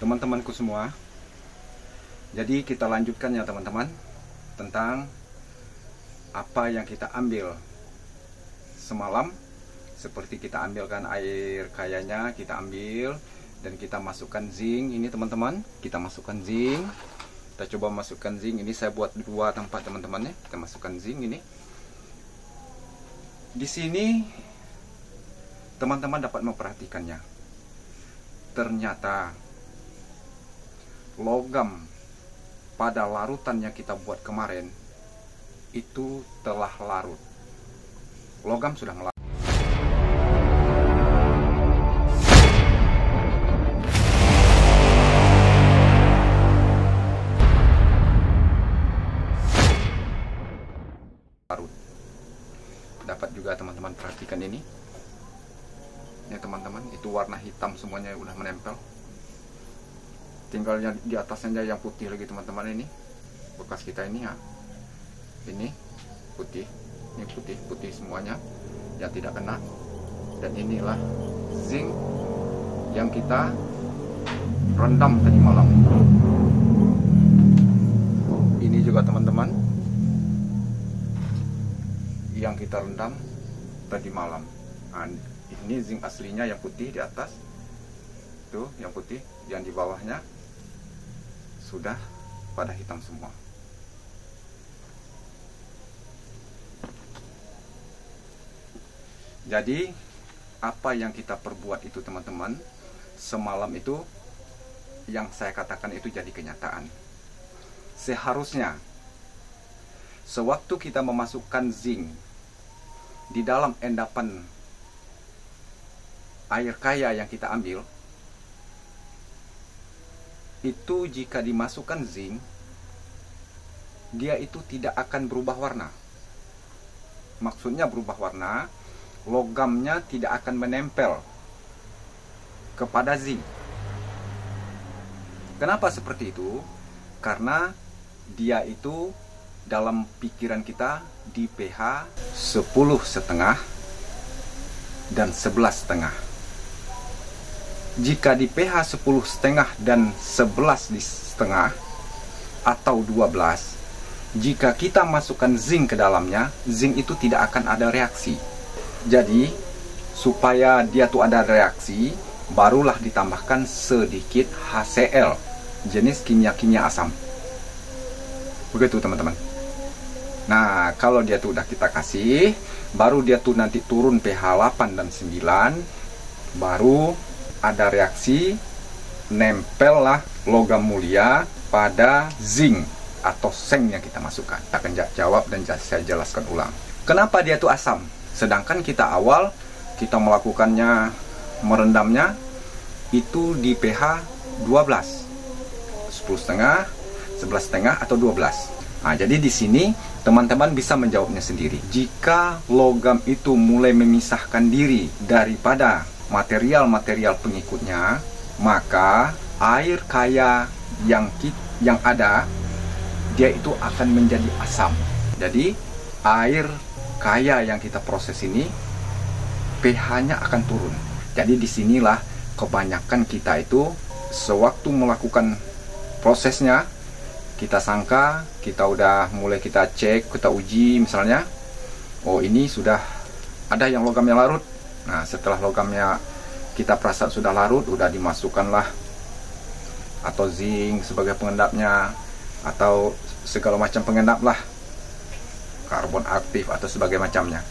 teman-temanku semua. Jadi kita lanjutkan ya teman-teman, tentang apa yang kita ambil semalam. Seperti kita ambilkan air kayanya, kita ambil dan kita masukkan zinc. Ini teman-teman, kita masukkan zinc. Kita coba masukkan zinc. Ini saya buat dua tempat teman-teman ya. Kita masukkan zinc ini. Di sini teman-teman dapat memperhatikannya. Ternyata logam pada larutan yang kita buat kemarin itu telah larut. Logam sudah melarut. Dapat juga teman-teman perhatikan ini. Ya teman-teman, itu warna hitam semuanya udah menempel. Tinggalnya di atasnya yang putih lagi teman-teman. Ini bekas kita ini ya. Ini putih, ini putih semuanya yang tidak kena. Dan inilah zinc yang kita rendam tadi malam. Ini juga teman-teman yang kita rendam tadi malam. Nah, ini zinc aslinya yang putih di atas, tuh yang putih, yang di bawahnya sudah pada hitam semua. Jadi apa yang kita perbuat itu teman-teman semalam itu, yang saya katakan itu jadi kenyataan. Seharusnya sewaktu kita memasukkan zinc di dalam endapan air kaya yang kita ambil, itu jika dimasukkan zinc, dia itu tidak akan berubah warna. Maksudnya berubah warna, logamnya tidak akan menempel kepada zinc. Kenapa seperti itu? Karena dia itu dalam pikiran kita di pH 10,5 dan 11,5. Jika di pH 10,5 dan 11,5 atau 12, jika kita masukkan zinc ke dalamnya, zinc itu tidak akan ada reaksi. Jadi supaya dia tuh ada reaksi, barulah ditambahkan sedikit HCl, jenis kimia-kimia asam. Begitu teman-teman. Nah, kalau dia tuh udah kita kasih, baru dia tuh nanti turun pH 8 dan 9, baru ada reaksi, nempel lah logam mulia pada zinc atau seng yang kita masukkan. Kita akan jawab dan saya jelaskan ulang. Kenapa dia tuh asam? Sedangkan kita awal kita melakukannya, merendamnya itu di pH 12, 10,5, 11,5 atau 12. Nah, jadi di sini teman-teman bisa menjawabnya sendiri. Jika logam itu mulai memisahkan diri daripada material-material pengikutnya, maka air kaya yang ada, dia itu akan menjadi asam. Jadi air kaya yang kita proses ini pH-nya akan turun. Jadi disinilah kebanyakan kita itu sewaktu melakukan prosesnya, kita sangka, kita udah mulai kita cek, kita uji misalnya, oh ini sudah ada yang logamnya larut. Nah, setelah logamnya kita perasa sudah larut, udah dimasukkanlah atau zinc sebagai pengendapnya, atau segala macam pengendap lah, karbon aktif atau sebagai macamnya.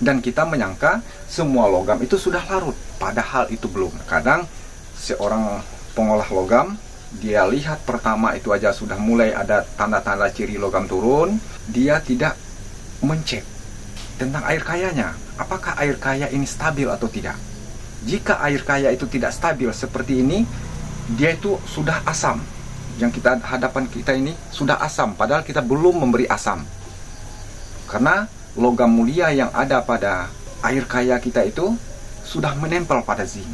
Dan kita menyangka semua logam itu sudah larut, padahal itu belum. Kadang seorang pengolah logam, dia lihat pertama itu aja sudah mulai ada tanda-tanda ciri logam turun, dia tidak mencek tentang air kayanya. Apakah air kaya ini stabil atau tidak? Jika air kaya itu tidak stabil seperti ini, dia itu sudah asam. Yang kita hadapan kita ini sudah asam, padahal kita belum memberi asam. Karena logam mulia yang ada pada air kaya kita itu sudah menempel pada zinc.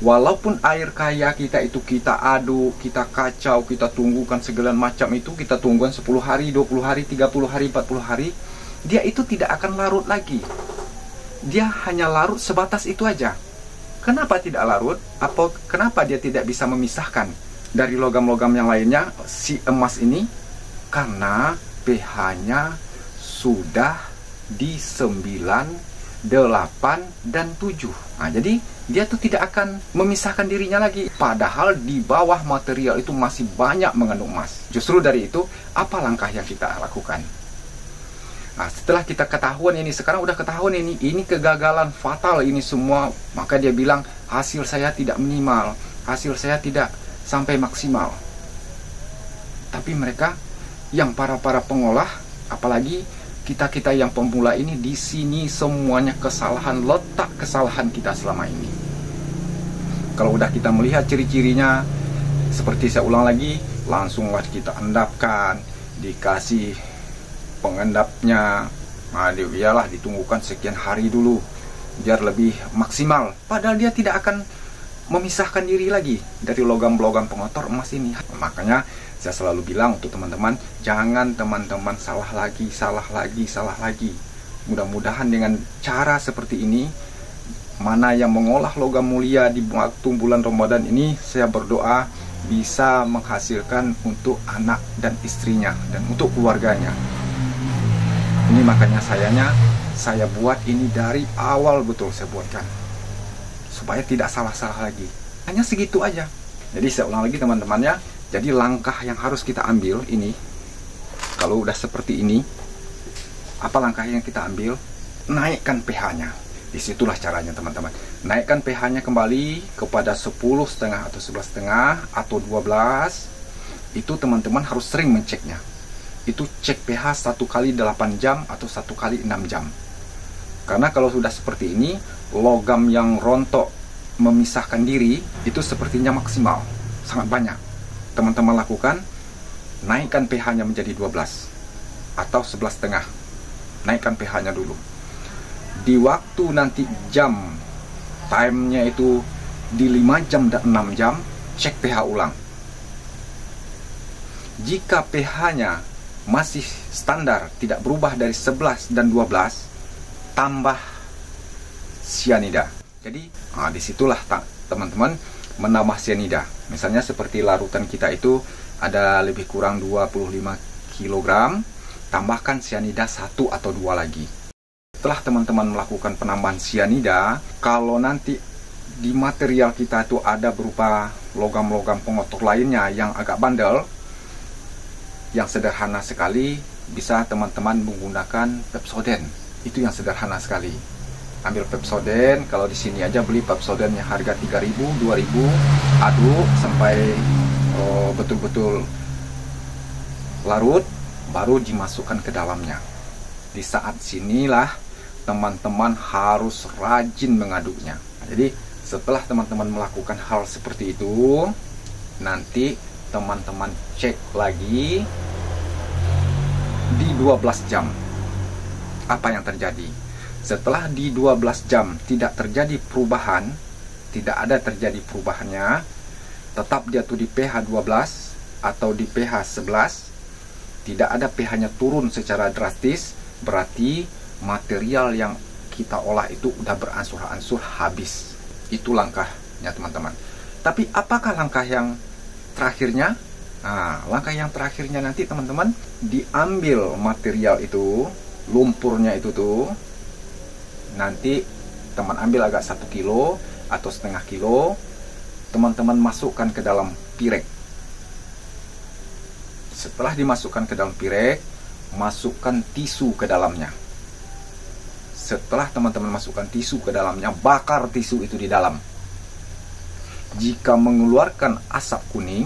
Walaupun air kaya kita itu kita aduk, kita kacau, kita tunggukan segala macam itu, kita tunggukan 10 hari, 20 hari, 30 hari, 40 hari, dia itu tidak akan larut lagi. Dia hanya larut sebatas itu aja. Kenapa tidak larut? Kenapa dia tidak bisa memisahkan dari logam-logam yang lainnya si emas ini? Karena pH-nya sudah di 9, 8, dan 7. Nah, jadi dia tuh tidak akan memisahkan dirinya lagi. Padahal di bawah material itu masih banyak mengandung emas. Justru dari itu, apa langkah yang kita lakukan? Nah, setelah kita ketahuan ini, sekarang udah ketahuan ini kegagalan fatal ini semua, maka dia bilang hasil saya tidak minimal, hasil saya tidak sampai maksimal. Tapi mereka yang para pengolah, apalagi kita yang pemula ini, di sini semuanya letak kesalahan kita selama ini. Kalau udah kita melihat ciri-cirinya, seperti saya ulang lagi, langsunglah kita endapkan, dikasih pengendapnya. Nah, iyalah ditunggukan sekian hari dulu biar lebih maksimal. Padahal dia tidak akan memisahkan diri lagi dari logam-logam pengotor emas ini. Makanya saya selalu bilang untuk teman-teman, jangan teman-teman salah lagi. Mudah-mudahan dengan cara seperti ini, mana yang mengolah logam mulia di waktu bulan Ramadan ini, saya berdoa bisa menghasilkan untuk anak dan istrinya dan untuk keluarganya. Ini makanya saya buat ini dari awal, betul saya buatkan supaya tidak salah-salah lagi. Hanya segitu aja. Jadi saya ulang lagi teman-temannya. Jadi langkah yang harus kita ambil ini, kalau udah seperti ini, apa langkah yang kita ambil? Naikkan pH-nya. Disitulah caranya teman-teman. Naikkan pH-nya kembali kepada 10,5 atau 11,5 atau 12. Itu teman-teman harus sering menceknya. Itu cek pH 1 kali 8 jam atau 1 kali 6 jam. Karena kalau sudah seperti ini, logam yang rontok memisahkan diri itu sepertinya maksimal, sangat banyak. Teman-teman lakukan, naikkan pH-nya menjadi 12 atau 11,5. Naikkan pH-nya dulu. Di waktu nanti time-nya itu di 5 jam dan 6 jam, cek pH ulang. Jika pH-nya masih standar, tidak berubah dari 11 dan 12, tambah cyanida. Jadi disitulah teman-teman menambah cyanida. Misalnya seperti larutan kita itu ada lebih kurang 25 kg, tambahkan cyanida 1 atau 2 lagi. Setelah teman-teman melakukan penambahan cyanida, kalau nanti di material kita itu ada berupa logam-logam pengotor lainnya yang agak bandel, yang sederhana sekali, bisa teman-teman menggunakan Pepsodent. Itu yang sederhana sekali. Ambil Pepsodent, kalau di sini aja beli Pepsodent yang harga 3.000, 2.000, aduk sampai betul-betul larut, baru dimasukkan ke dalamnya. Di saat sinilah teman-teman harus rajin mengaduknya. Jadi setelah teman-teman melakukan hal seperti itu, nanti teman-teman cek lagi di 12 jam apa yang terjadi. Setelah di 12 jam tidak terjadi perubahan, tidak ada terjadi perubahannya, tetap dia tuh di pH 12 atau di pH 11, tidak ada pH-nya turun secara drastis, berarti material yang kita olah itu udah beransur-ansur habis. Itu langkahnya teman-teman. Tapi apakah langkah yang terakhirnya? Nah, langkah yang terakhirnya nanti teman-teman, diambil material itu, lumpurnya itu tuh, nanti teman ambil agak 1 kilo atau setengah kilo, teman-teman masukkan ke dalam pirek. Setelah dimasukkan ke dalam pirek, masukkan tisu ke dalamnya. Setelah teman-teman masukkan tisu ke dalamnya, bakar tisu itu di dalam. Jika mengeluarkan asap kuning,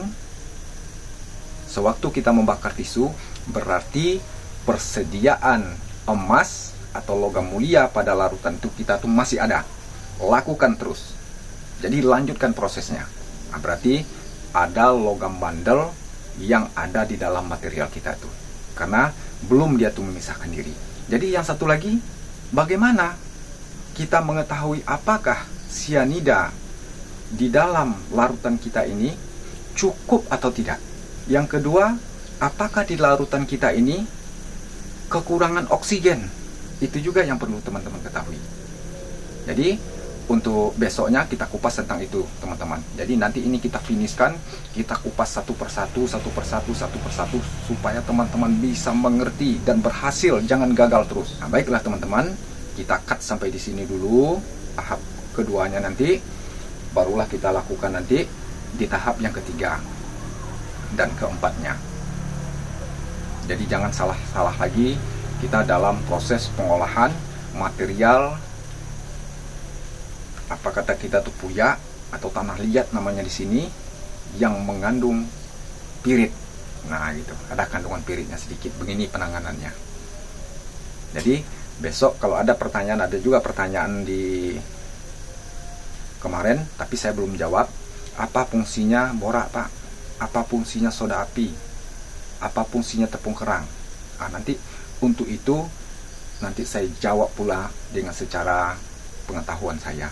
sewaktu kita membakar tisu, berarti persediaan emas atau logam mulia pada larutan itu kita tuh masih ada. Lakukan terus. Jadi lanjutkan prosesnya. Nah, berarti ada logam bandel yang ada di dalam material kita tuh. Karena belum dia tuh memisahkan diri. Jadi yang satu lagi, bagaimana kita mengetahui apakah cyanida di dalam larutan kita ini cukup atau tidak? Yang kedua, apakah di larutan kita ini kekurangan oksigen? Itu juga yang perlu teman-teman ketahui. Jadi untuk besoknya kita kupas tentang itu, teman-teman. Jadi nanti ini kita finishkan, kita kupas satu persatu supaya teman-teman bisa mengerti dan berhasil, jangan gagal terus. Nah, baiklah teman-teman, kita cut sampai di sini dulu. Tahap keduanya nanti barulah kita lakukan nanti di tahap yang ketiga dan keempatnya. Jadi jangan salah lagi, kita dalam proses pengolahan material, apa kata kita tuh, puya atau tanah liat namanya di sini, yang mengandung pirit. Nah gitu, ada kandungan piritnya sedikit. Begini penanganannya. Jadi besok kalau ada pertanyaan, ada juga pertanyaan di kemarin tapi saya belum jawab, apa fungsinya borak Pak, apa fungsinya soda api, apa fungsinya tepung kerang. Nah, nanti untuk itu nanti saya jawab pula dengan secara pengetahuan saya.